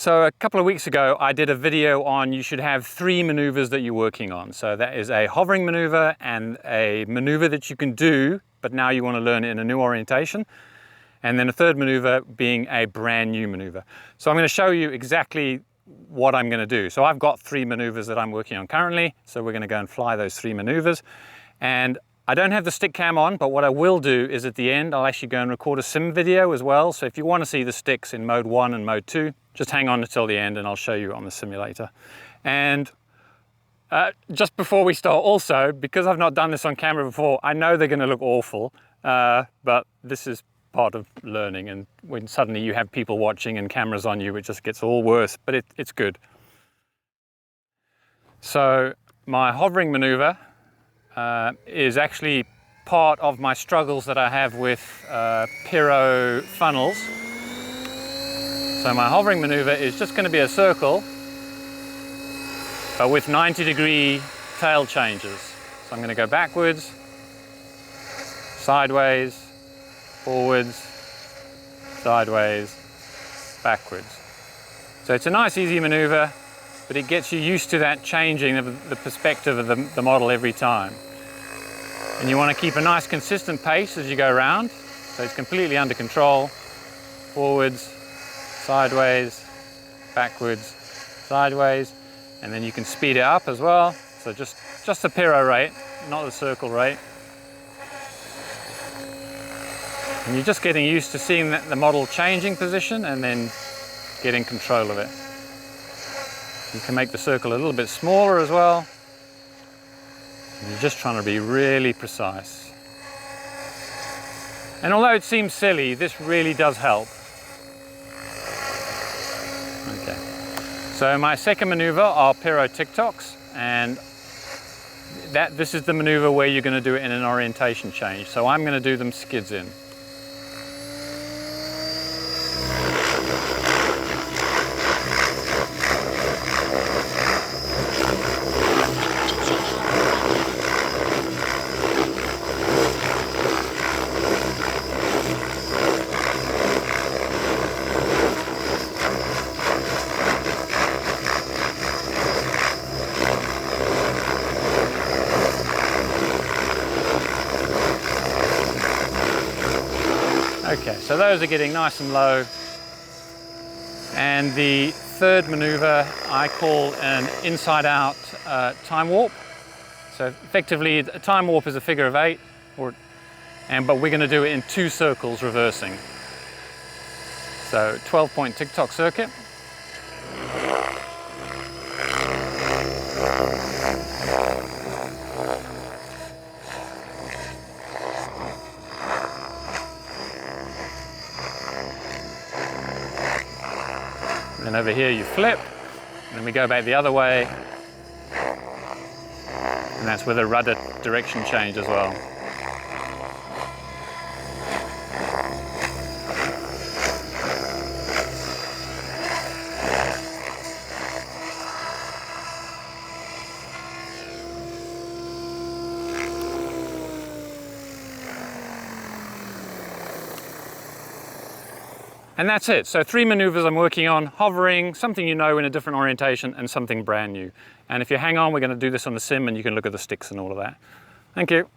So a couple of weeks ago, I did a video on you should have 3 maneuvers that you're working on. So that is a hovering maneuver and a maneuver that you can do, but now you want to learn it in a new orientation. And then a third maneuver being a brand new maneuver. So I'm going to show you exactly what I'm going to do. So I've got 3 maneuvers that I'm working on currently. So we're going to go and fly those 3 maneuvers. And I don't have the stick cam on, but what I will do is at the end, I'll actually go and record a sim video as well. So if you want to see the sticks in mode 1 and mode 2, just hang on until the end and I'll show you on the simulator. And just before we start also, because I've not done this on camera before, I know they're going to look awful, but this is part of learning. And when suddenly you have people watching and cameras on you, it just gets all worse, but it's good. So my hovering maneuver is actually part of my struggles that I have with Piro funnels. So my hovering maneuver is just going to be a circle, but with 90-degree tail changes. So I'm going to go backwards, sideways, forwards, sideways, backwards. So it's a nice easy maneuver, but it gets you used to that changing of the perspective of the model every time. And you want to keep a nice consistent pace as you go around, so it's completely under control. Forwards, sideways, backwards, sideways, and then you can speed it up as well. So just the Piro rate, not the circle rate. And you're just getting used to seeing the model changing position and then getting control of it. You can make the circle a little bit smaller as well. And you're just trying to be really precise. And although it seems silly, this really does help. Okay. So my second maneuver are Piro Tictocs, and this is the maneuver where you're going to do it in an orientation change. So I'm going to do them skids-in. Okay, so those are getting nice and low. And the third maneuver I call an inside-out time warp. So effectively, a time warp is a figure of 8, but we're going to do it in 2 circles reversing. So 12-point Tictoc circuit. And over here you flip, and then we go back the other way, and that's with a rudder direction change as well. And that's it. So 3 maneuvers I'm working on: hovering, something you know in a different orientation, and something brand new. And if you hang on, we're going to do this on the sim and you can look at the sticks and all of that. Thank you.